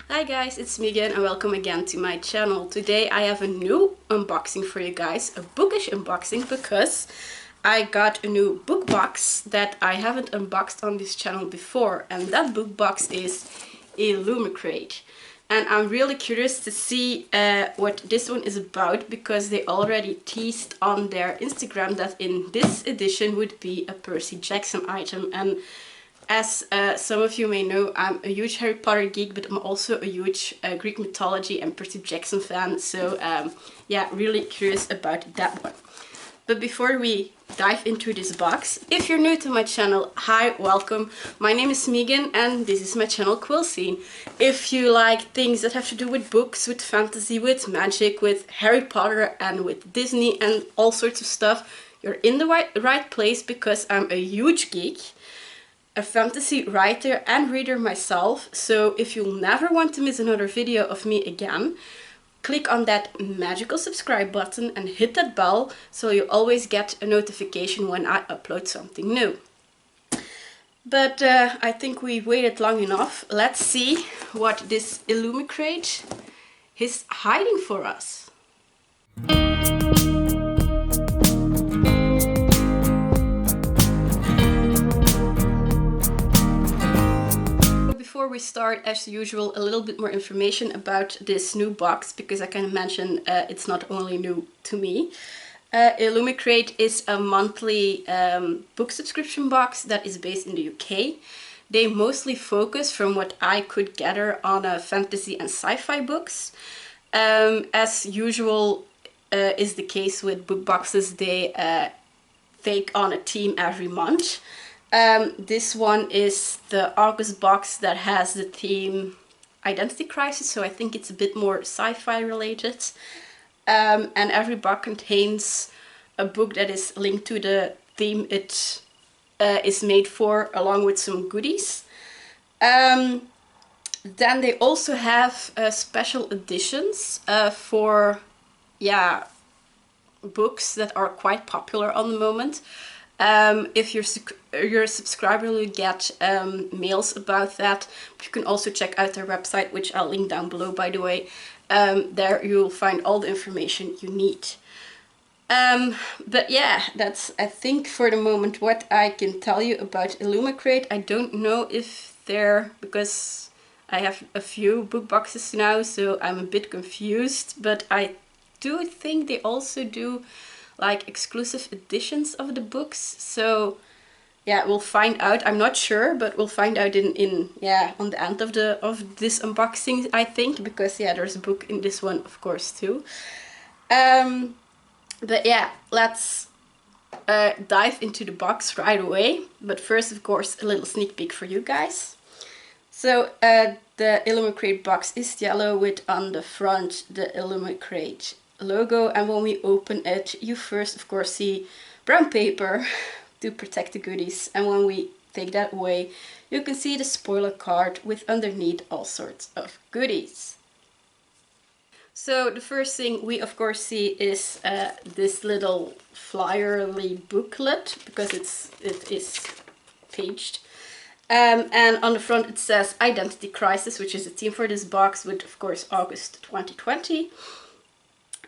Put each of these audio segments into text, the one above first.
Hi guys, it's me again and welcome again to my channel. Today I have a new unboxing for you guys, a bookish unboxing, because I got a new book box that I haven't unboxed on this channel before, and that book box is Illumicrate. And I'm really curious to see what this one is about, because they already teased on their Instagram that in this edition would be a Percy Jackson item. And as some of you may know, I'm a huge Harry Potter geek, but I'm also a huge Greek mythology and Percy Jackson fan. So yeah, really curious about that one. But before we dive into this box, if you're new to my channel, hi, welcome. My name is Megan and this is my channel Quillscene. If you like things that have to do with books, with fantasy, with magic, with Harry Potter and with Disney and all sorts of stuff, you're in the right place, because I'm a huge geek, a fantasy writer and reader myself. So if you'll never want to miss another video of me again, click on that magical subscribe button and hit that bell so you always get a notification when I upload something new. But I think we waited long enough. Let's see what this Illumicrate is hiding for us. Before we start, as usual, a little bit more information about this new box, because I can mention it's not only new to me. Illumicrate is a monthly book subscription box that is based in the UK. They mostly focus, from what I could gather, on fantasy and sci-fi books. As usual is the case with book boxes, they take on a theme every month. This one is the August box that has the theme Identity Crisis, so I think it's a bit more sci-fi related. And every book contains a book that is linked to the theme it is made for, along with some goodies. Then they also have special editions for books that are quite popular on the moment. If you're a subscriber, you'll get mails about that. You can also check out their website, which I'll link down below, by the way. There you'll find all the information you need. But yeah, that's, I think, for the moment what I can tell you about Illumicrate. I don't know if they're, because I have a few book boxes now, so I'm a bit confused, but I do think they also do like exclusive editions of the books. So yeah, we'll find out. I'm not sure, but we'll find out on the end of this unboxing, I think, because yeah, there's a book in this one, of course, too. But yeah, let's dive into the box right away. But first, of course, a little sneak peek for you guys. So the Illumicrate box is yellow with on the front the Illumicrate logo, and when we open it, you first, of course, see brown paper to protect the goodies, and when we take that away, you can see the spoiler card with underneath all sorts of goodies. So the first thing we of course see is this little flyerly booklet, because it is paged. And on the front it says Identity Crisis, which is the theme for this box, with of course August 2020.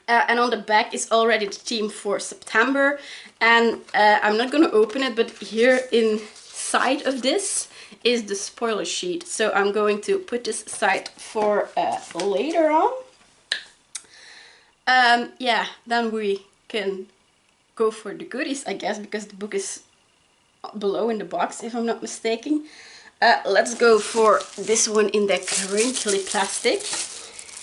And on the back is already the theme for September. And I'm not going to open it, but here inside of this is the spoiler sheet. So I'm going to put this aside for later on. Yeah, then we can go for the goodies, I guess, because the book is below in the box, if I'm not mistaken. Let's go for this one in the crinkly plastic.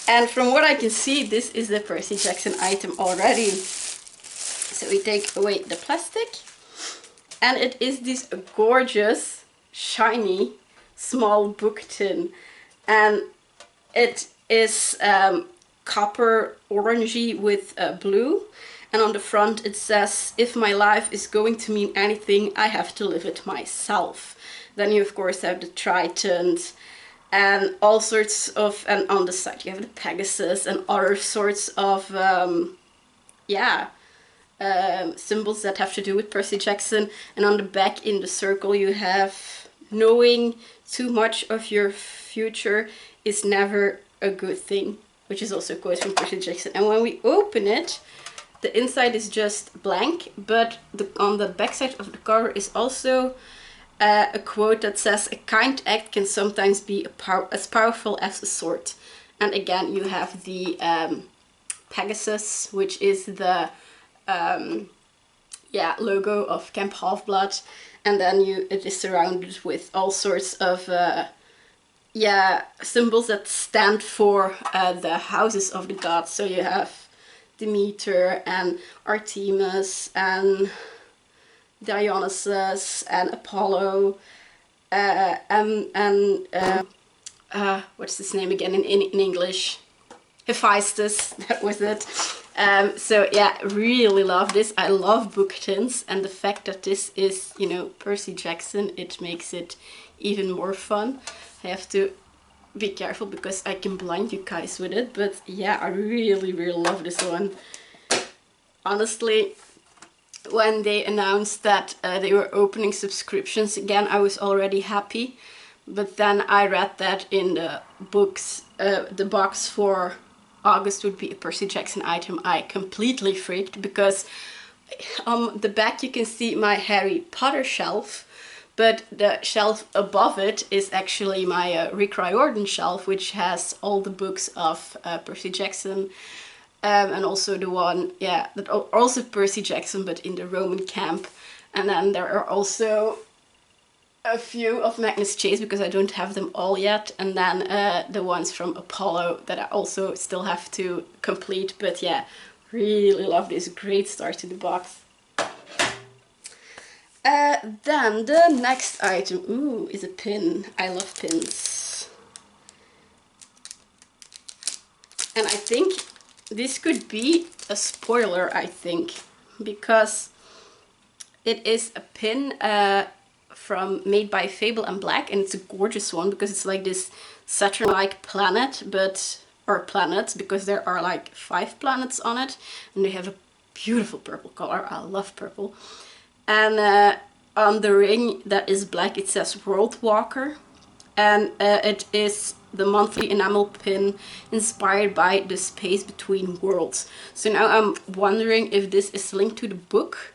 And from what I can see, this is the Percy Jackson item already. So we take away the plastic, and it is this gorgeous, shiny, small book tin. And it is copper orangey with blue. And on the front it says, "If my life is going to mean anything, I have to live it myself." Then you of course have the trident and all sorts of, and on the side you have the Pegasus and other sorts of symbols that have to do with Percy Jackson. And on the back in the circle you have, "Knowing too much of your future is never a good thing, which is also a quote from Percy Jackson. And when we open it, the inside is just blank, but on the backside of the cover is also a quote that says, "A kind act can sometimes be as powerful as a sword." And again, you have the Pegasus, which is the logo of Camp Half-Blood, and then it is surrounded with all sorts of symbols that stand for the houses of the gods. So you have Demeter and Artemis and Dionysus and Apollo what's his name again in English? Hephaestus, that was it. So yeah, really love this. I love book tints, and the fact that this is, you know, Percy Jackson, it makes it even more fun. I have to be careful because I can blind you guys with it, but yeah, I really love this one. Honestly, when they announced that they were opening subscriptions again, I was already happy, but then I read that in the books, the box for August would be a Percy Jackson item. I completely freaked, because on the back you can see my Harry Potter shelf, but the shelf above it is actually my Rick Riordan shelf, which has all the books of Percy Jackson, and also the one, yeah, that also Percy Jackson, but in the Roman camp. And then there are also a few of Magnus Chase, because I don't have them all yet, and then the ones from Apollo that I also still have to complete. But yeah, really love this. Great start to the box. Then the next item, ooh, is a pin. I love pins. And I think this could be a spoiler, I think, because it is a pin made by Fable and Black, and it's a gorgeous one because it's like this Saturn-like planet, or planets, because there are like 5 planets on it, and they have a beautiful purple color. I love purple. And on the ring that is black, it says World Walker, and it is the monthly enamel pin inspired by the space between worlds. So now I'm wondering if this is linked to the book.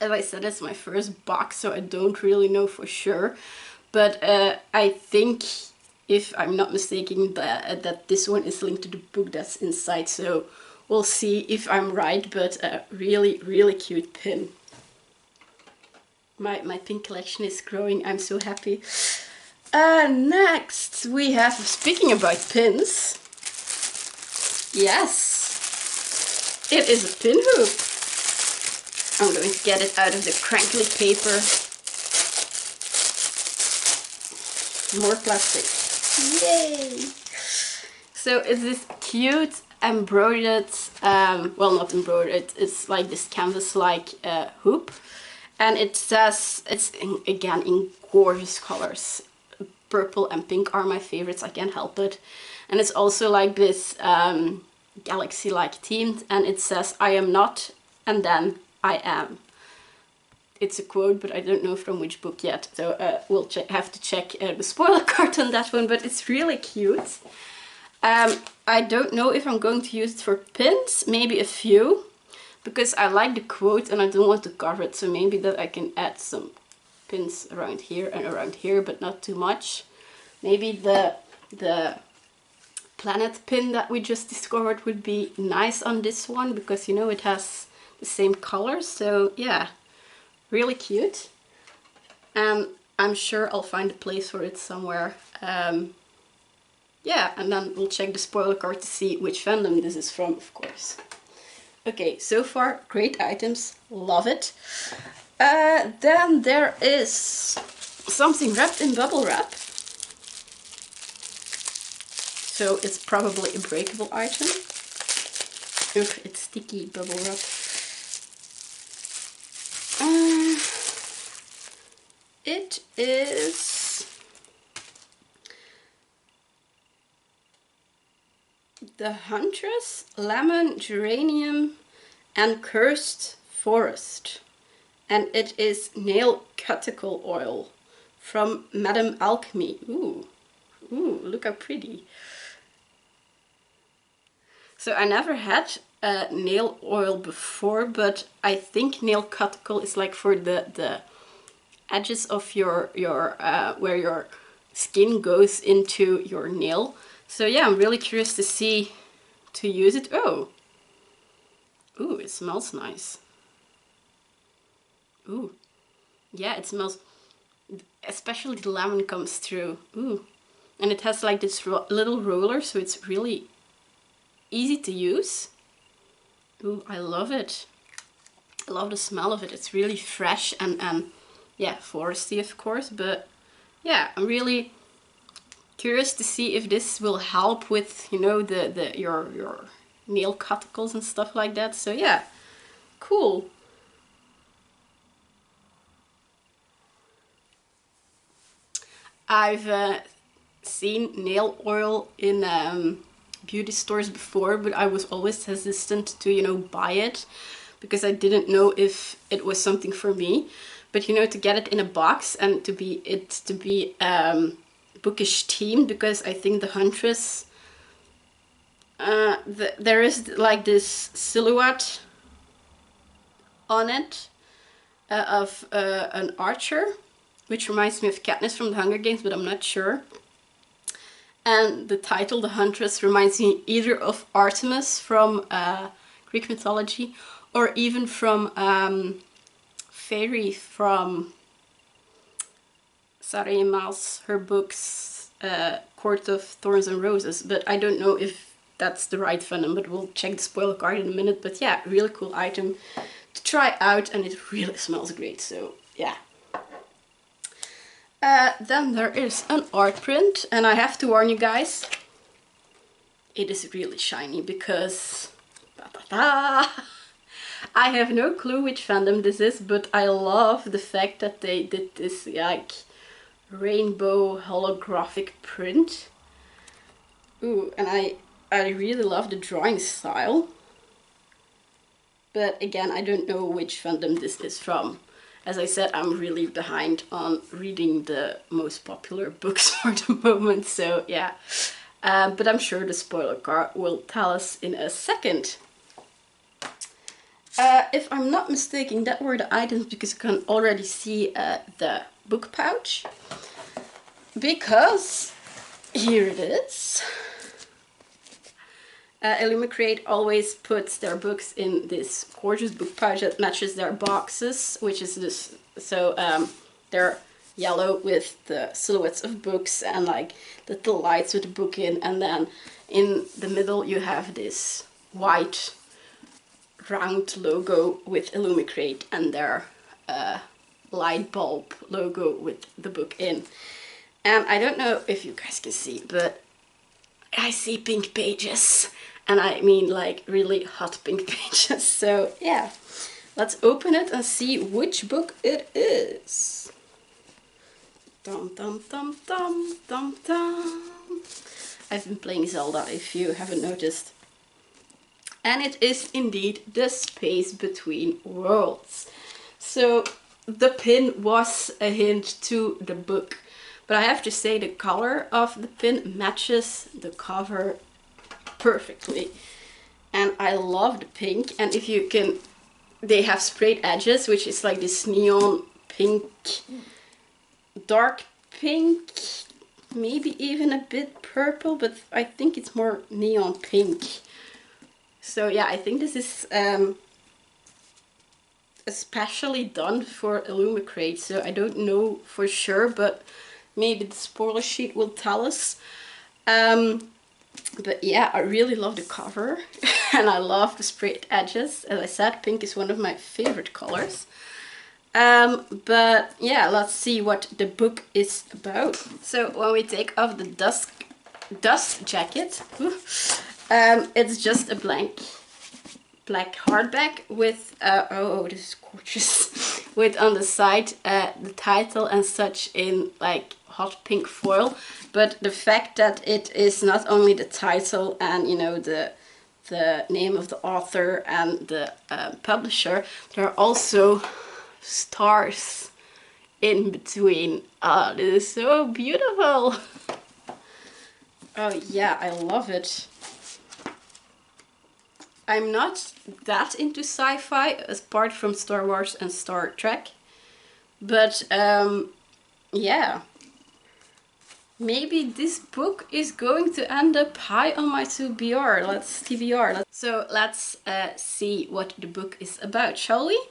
As I said, it's my first box, so I don't really know for sure. But I think, if I'm not mistaken, that this one is linked to the book that's inside. So we'll see if I'm right, but a really cute pin. My pin collection is growing. I'm so happy. Next we have, speaking about pins, yes, it is a pin hoop. I'm going to get it out of the crinkly paper. More plastic. Yay! So it's this cute embroidered, well, not embroidered, it's like this canvas-like hoop. And it says, it's again in gorgeous colors. Purple and pink are my favorites, I can't help it. And it's also like this galaxy-like themed, and it says, "I am not, and then I am." It's a quote, but I don't know from which book yet, so we'll have to check the spoiler card on that one, but it's really cute. I don't know if I'm going to use it for pins, maybe a few, because I like the quote and I don't want to cover it, so maybe that I can add some pins around here and around here, but not too much. Maybe the planet pin that we just discovered would be nice on this one, because, you know, it has the same color. So yeah, really cute. And I'm sure I'll find a place for it somewhere. Yeah, and then we'll check the spoiler card to see which fandom this is from, of course. Okay, so far great items, love it. Then there is something wrapped in bubble wrap. So it's probably a breakable item. Oof, it's sticky bubble wrap. It is the Huntress, Lemon, Geranium and Cursed Forest. And it is nail cuticle oil from Madame Alchemy. Ooh, Ooh, look how pretty. So I never had nail oil before, but I think nail cuticle is like for the edges of your where your skin goes into your nail. So yeah, I'm really curious to see, to use it. Oh, ooh, it smells nice. Ooh, yeah, it smells, especially the lemon comes through. Ooh, and it has like this little roller, so it's really easy to use. Ooh, I love it. I love the smell of it. It's really fresh and yeah, foresty of course, but yeah, I'm really curious to see if this will help with, you know, your nail cuticles and stuff like that. So yeah, cool. I've seen nail oil in beauty stores before, but I was always hesitant to, you know, buy it because I didn't know if it was something for me. But you know, to get it in a box and to be bookish themed, because I think the Huntress, there is like this silhouette on it of an archer, which reminds me of Katniss from the Hunger Games, but I'm not sure. And the title, The Huntress, reminds me either of Artemis from Greek mythology, or even from Fairy from Sarah Maas, her books, Court of Thorns and Roses. But I don't know if that's the right fandom, but we'll check the spoiler card in a minute. But yeah, really cool item to try out, and it really smells great, so yeah. Then there is an art print, and I have to warn you guys, it is really shiny because I have no clue which fandom this is, but I love the fact that they did this like rainbow holographic print. Ooh, and I really love the drawing style. But again, I don't know which fandom this is from. As I said, I'm really behind on reading the most popular books for the moment, so yeah. But I'm sure the spoiler card will tell us in a second. If I'm not mistaken, that were the items, because you can already see the book pouch. Because here it is. Illumicrate always puts their books in this gorgeous book pouch that matches their boxes, which is this, so they're yellow with the silhouettes of books and like little lights with the book in, and then in the middle you have this white round logo with Illumicrate and their light bulb logo with the book in. And I don't know if you guys can see, but I see pink pages, and I mean like really hot pink pages. So yeah, let's open it and see which book it is. Dum dum dum dum dum dum. I've been playing Zelda, if you haven't noticed. And it is indeed The Space Between Worlds. So the pin was a hint to the book, but I have to say the color of the pin matches the cover perfectly. And I love the pink, and if you can, they have sprayed edges, which is like this neon pink, dark pink, maybe even a bit purple, but I think it's more neon pink. So yeah, I think this is especially done for Illumicrate, so I don't know for sure, but maybe the spoiler sheet will tell us. But yeah, I really love the cover and I love the sprayed edges. As I said, pink is one of my favorite colors. But yeah, let's see what the book is about. So when we take off the dust jacket, it's just a blank black hardback with oh, this is gorgeous, with on the side the title and such in like hot pink foil. But the fact that it is not only the title and, you know, the name of the author and the publisher, there are also stars in between. Oh, this is so beautiful. Oh yeah, I love it. I'm not that into sci-fi, apart from Star Wars and Star Trek. But yeah, maybe this book is going to end up high on my TBR. So let's see what the book is about, shall we?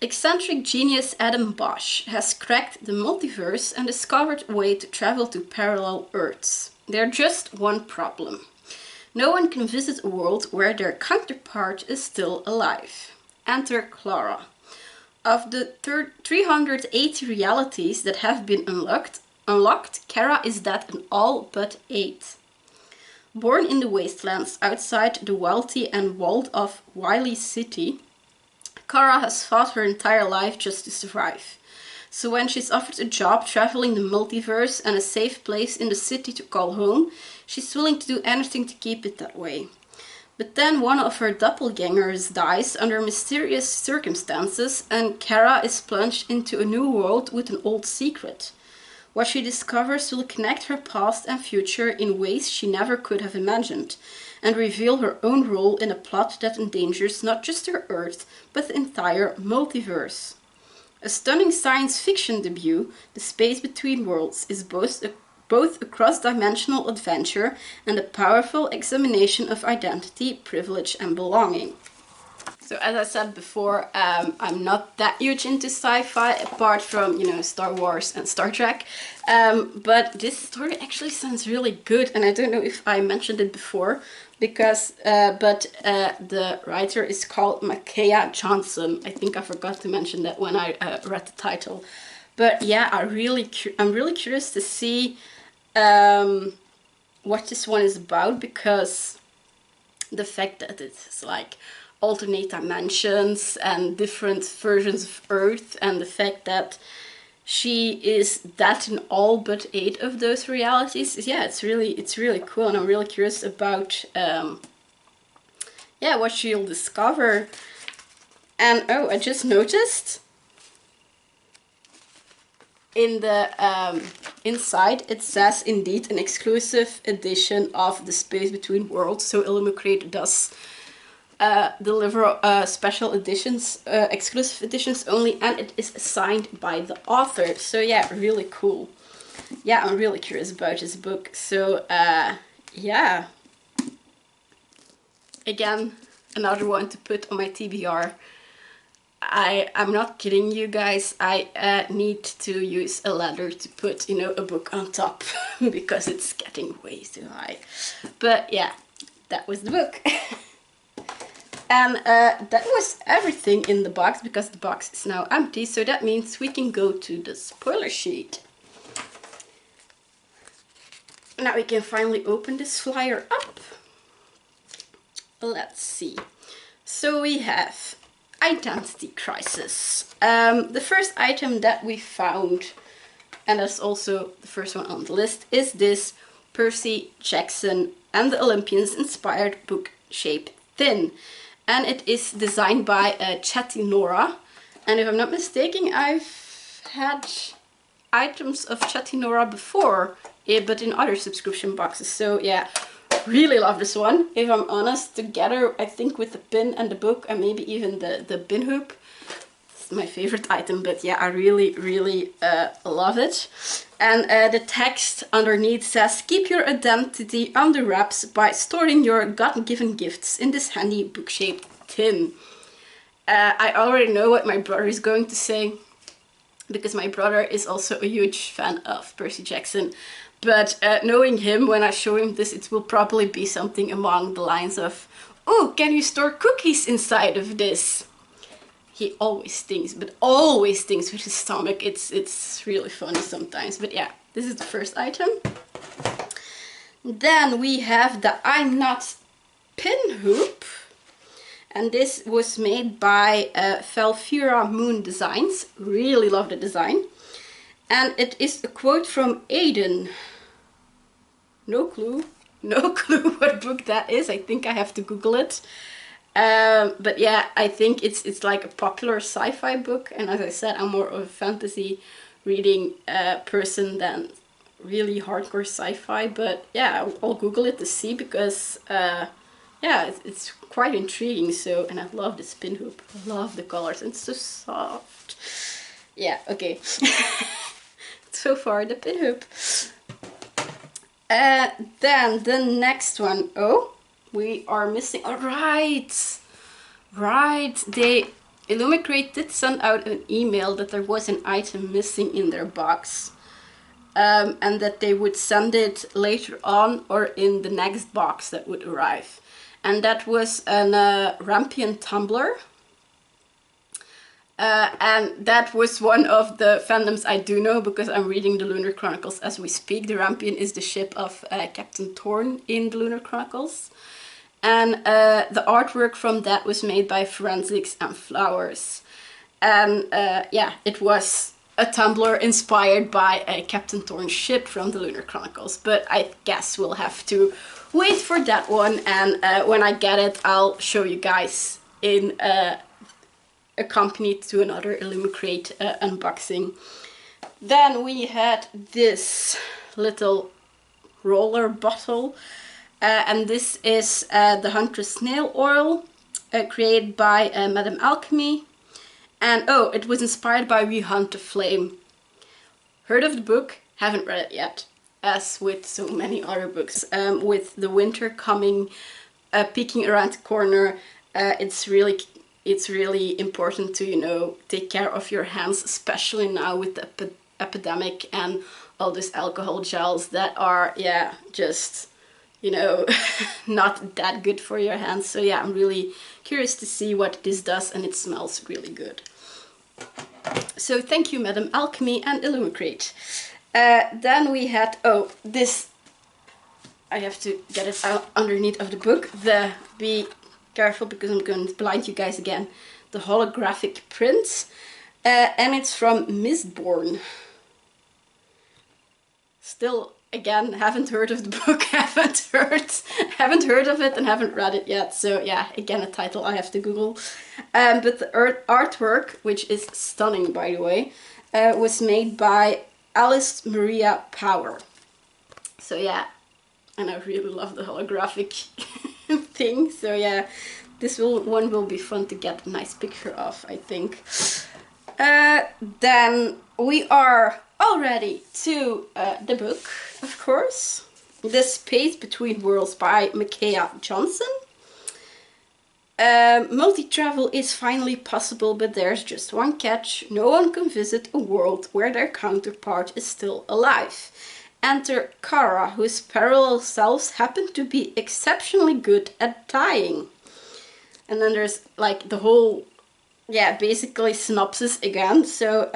Eccentric genius Adam Bosch has cracked the multiverse and discovered a way to travel to parallel Earths. There's just one problem. No one can visit a world where their counterpart is still alive. Enter Clara. Of the 380 realities that have been unlocked, Kara is that in all but 8. Born in the wastelands outside the wealthy and walled-off Wily city, Kara has fought her entire life just to survive. So when she's offered a job traveling the multiverse and a safe place in the city to call home, she's willing to do anything to keep it that way. But then one of her doppelgangers dies under mysterious circumstances and Kara is plunged into a new world with an old secret. What she discovers will connect her past and future in ways she never could have imagined, and reveal her own role in a plot that endangers not just her Earth, but the entire multiverse. A stunning science fiction debut, The Space Between Worlds is both a cross-dimensional adventure and a powerful examination of identity, privilege and belonging. So as I said before, I'm not that huge into sci-fi, apart from, you know, Star Wars and Star Trek. But this story actually sounds really good, and I don't know if I mentioned it before, because the writer is called Makaya Johnson. I think I forgot to mention that when I read the title. But yeah, I'm really curious to see what this one is about, because the fact that it's like alternate dimensions and different versions of Earth, and the fact that she is that in all but 8 of those realities, yeah, it's really cool, and I'm really curious about yeah, what she'll discover. And oh, I just noticed in the inside it says indeed an exclusive edition of The Space Between Worlds. So Illumicrate does deliver special editions, exclusive editions only, and it is signed by the author. So yeah, really cool. Yeah, I'm really curious about this book. So yeah, again, another one to put on my TBR. I'm not kidding you guys, I need to use a ladder to put, you know, a book on top because it's getting way too high. But yeah, that was the book. And that was everything in the box, because the box is now empty, so that means we can go to the spoiler sheet. Now we can finally open this flyer up. Let's see. So we have Identity Crisis. The first item that we found, and that's also the first one on the list, is this Percy Jackson and the Olympians inspired book shaped thin. And it is designed by Chatty Nora. And if I'm not mistaken, I've had items of Chatty Nora before, but in other subscription boxes. So yeah, really love this one, if I'm honest. Together, I think, with the pin and the book, and maybe even the bin hoop. It's my favorite item, but yeah, I really love it. And the text underneath says, keep your identity under wraps by storing your God-given gifts in this handy book-shaped tin. I already know what my brother is going to say, because my brother is also a huge fan of Percy Jackson. But knowing him, when I show him this, it will probably be something along the lines of, oh, can you store cookies inside of this? He always thinks, but always thinks with his stomach. It's really funny sometimes. But yeah, this is the first item. Then we have the I'm Not pin hoop. And this was made by Felfira Moon Designs. Really love the design. And it is a quote from Aiden. No clue what book that is. I think I have to Google it. But yeah, I think it's like a popular sci-fi book, and as I said, I'm more of a fantasy reading person than really hardcore sci-fi, but yeah, I'll Google it to see, because yeah, it's quite intriguing. So, and I love this pin hoop. I love the colors. It's so soft. Yeah, okay. So far, the pin hoop. Then the next one. Oh, we are missing. All right. Right. Illumicrate did send out an email that there was an item missing in their box. And that they would send it later on or in the next box that would arrive. And that was an Rampion tumbler. And that was one of the fandoms I do know, because I'm reading the Lunar Chronicles as we speak. The Rampion is the ship of Captain Thorn in the Lunar Chronicles. And the artwork from that was made by Forensics and Flowers. And yeah, it was a tumbler inspired by a Captain Thorn's ship from the Lunar Chronicles. But I guess we'll have to wait for that one. And when I get it, I'll show you guys in accompanied to another Illumicrate unboxing. Then we had this little roller bottle. And this is the Huntress Snail Oil, created by Madame Alchemy. And oh, it was inspired by We Hunt the Flame. Heard of the book, haven't read it yet. As with so many other books. With the winter coming, peeking around the corner, it's really important to, you know, take care of your hands, especially now with the epidemic and all these alcohol gels that are, yeah, just, you know, not that good for your hands. So yeah, I'm really curious to see what this does, and it smells really good. So thank you, Madame Alchemy and Illumicrate. Then we had, oh, this, I have to get it out underneath of the book. Be careful because I'm going to blind you guys again. The holographic print, and it's from Mistborn. Still, again, haven't heard of the book, haven't heard of it, and haven't read it yet. So yeah, again, a title I have to Google. But the artwork, which is stunning, by the way, was made by Alice Maria Power. So yeah, and I really love the holographic thing. So yeah, this one will be fun to get a nice picture of, I think. Then we are already to the book, of course. The Space Between Worlds by Micaiah Johnson. Multi-travel is finally possible, but there's just one catch. No one can visit a world where their counterpart is still alive. Enter Kara, whose parallel selves happen to be exceptionally good at dying. And then there's like the whole, yeah, basically synopsis again. So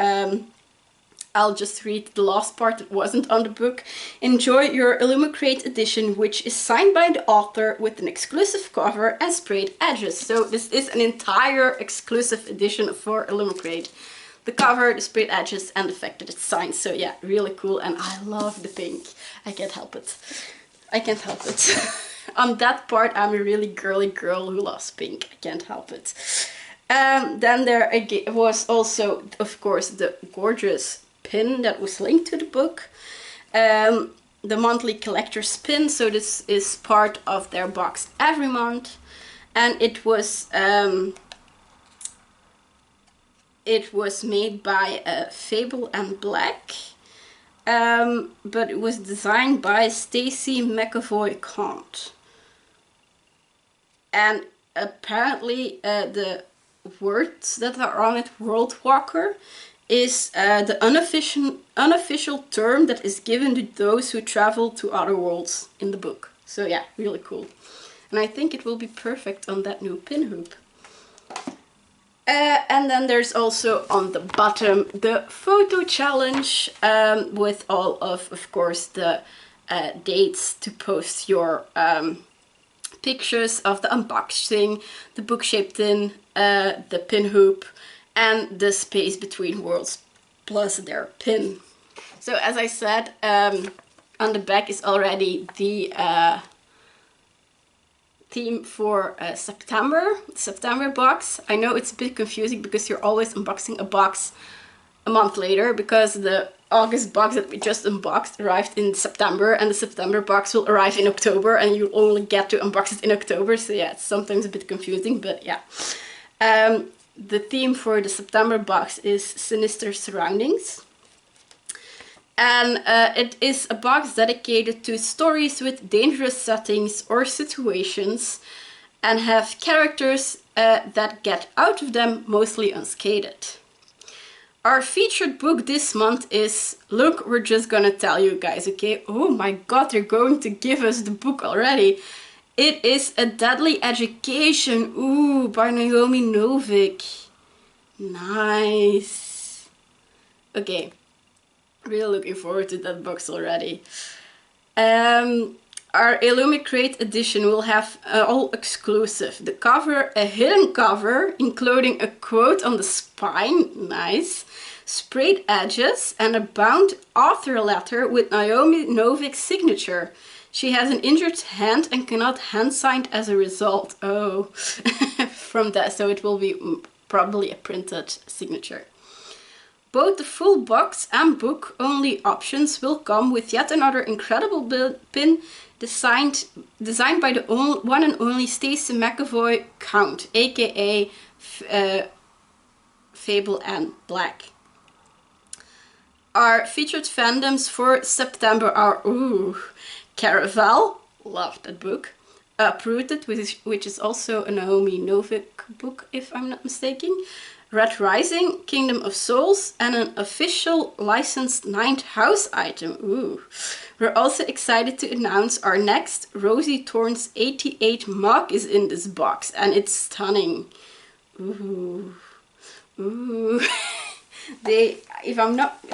I'll just read the last part that wasn't on the book. Enjoy your Illumicrate edition, which is signed by the author with an exclusive cover and sprayed edges. So this is an entire exclusive edition for Illumicrate. The cover, the sprayed edges, and the fact that it's signed. So yeah, really cool. And I love the pink. I can't help it. I can't help it. On that part, I'm a really girly girl who loves pink. I can't help it. Then there was also, of course, the gorgeous pin that was linked to the book. The monthly collector's pin. So this is part of their box every month. And it was made by Fable and Black. But it was designed by Stacy McAvoy-Kant. And apparently the words that are on it, World Walker, is the unofficial term that is given to those who travel to other worlds in the book. So yeah, really cool. And I think it will be perfect on that new pin hoop. And then there's also on the bottom the photo challenge with all of course, the dates to post your pictures of the unboxing, the book-shaped tin, the pin hoop, and the Space Between Worlds plus their pin. So as I said, on the back is already the theme for September box. I know it's a bit confusing because you're always unboxing a box a month later, because the August box that we just unboxed arrived in September, and the September box will arrive in October, and you'll only get to unbox it in October. So yeah, it's sometimes a bit confusing, but yeah. The theme for the September box is Sinister Surroundings. And it is a box dedicated to stories with dangerous settings or situations and have characters that get out of them mostly unscathed. Our featured book this month is, look, we're just gonna tell you guys, okay? Oh my god, they're going to give us the book already. It is A Deadly Education, ooh, by Naomi Novik. Nice. Okay, really looking forward to that box already. Our Illumicrate edition will have all exclusive. The cover, a hidden cover, including a quote on the spine, nice, sprayed edges, and a bound author letter with Naomi Novik's signature. She has an injured hand and cannot hand sign as a result. Oh, from that, so it will be probably a printed signature. Both the full box and book only options will come with yet another incredible pin designed by the one and only Stacey McAvoy Count, aka Fable and Black. Our featured fandoms for September are Caraval, loved that book, Uprooted, which is also a Naomi Novik book if I'm not mistaken, Red Rising, Kingdom of Souls, and an official licensed 9th house item. Ooh. We're also excited to announce our next Rosie Thorns 88 mug is in this box, and it's stunning. Ooh. Ooh. If I'm not,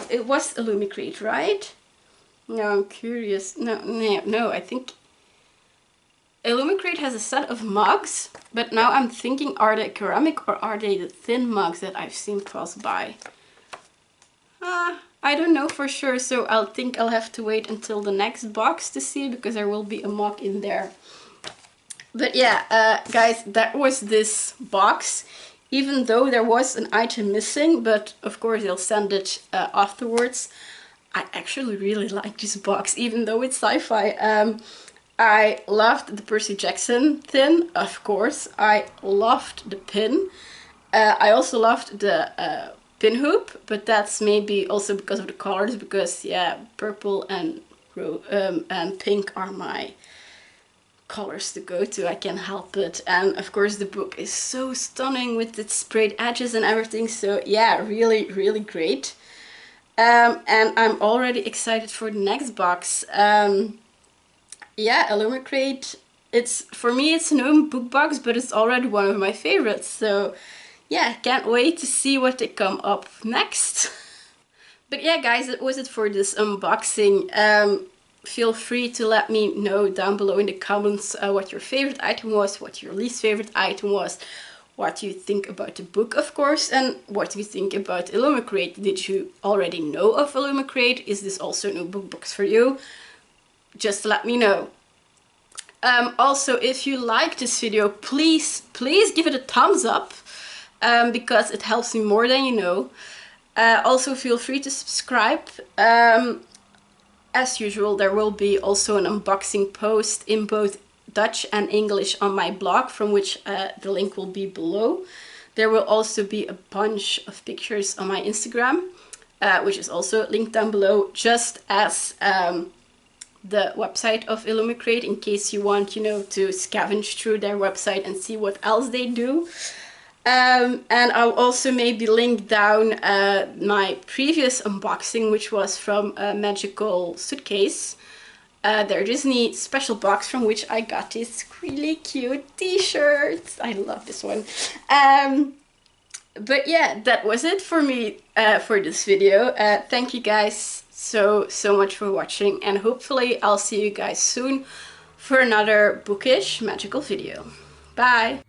it was Illumicrate, right? No, I'm curious. No, I think Illumicrate has a set of mugs, but now I'm thinking, are they ceramic or are they the thin mugs that I've seen pass by? I don't know for sure, so I'll have to wait until the next box to see, because there will be a mug in there. But yeah, guys, that was this box, even though there was an item missing, but of course they'll send it afterwards. I actually really like this box, even though it's sci-fi. I loved the Percy Jackson tin, of course. I loved the pin. I also loved the pin hoop, but that's maybe also because of the colors, because yeah, purple and pink are my colors to go to. I can't help it. And of course the book is so stunning with its sprayed edges and everything. So yeah, really, really great. And I'm already excited for the next box. Yeah, Illumicrate, for me it's an own book box, but it's already one of my favorites. So yeah, can't wait to see what they come up next. But yeah, guys, that was it for this unboxing. Feel free to let me know down below in the comments what your favorite item was, what your least favorite item was, what you think about the book, of course, and what you think about Illumicrate. Did you already know of Illumicrate? Is this also a new book box for you? Just let me know. Also, if you like this video, please give it a thumbs up, because it helps me more than you know. Also, feel free to subscribe. As usual, there will be also an unboxing post in both Dutch and English on my blog, from which the link will be below. There will also be a bunch of pictures on my Instagram, which is also linked down below, just as the website of Illumicrate, in case you want, you know, to scavenge through their website and see what else they do. And I'll also maybe link down my previous unboxing, which was from a Magical Suitcase, their Disney special box, from which I got this really cute t-shirt. I love this one. But yeah, that was it for me for this video. Thank you guys so much for watching, and hopefully I'll see you guys soon for another bookish magical video. Bye!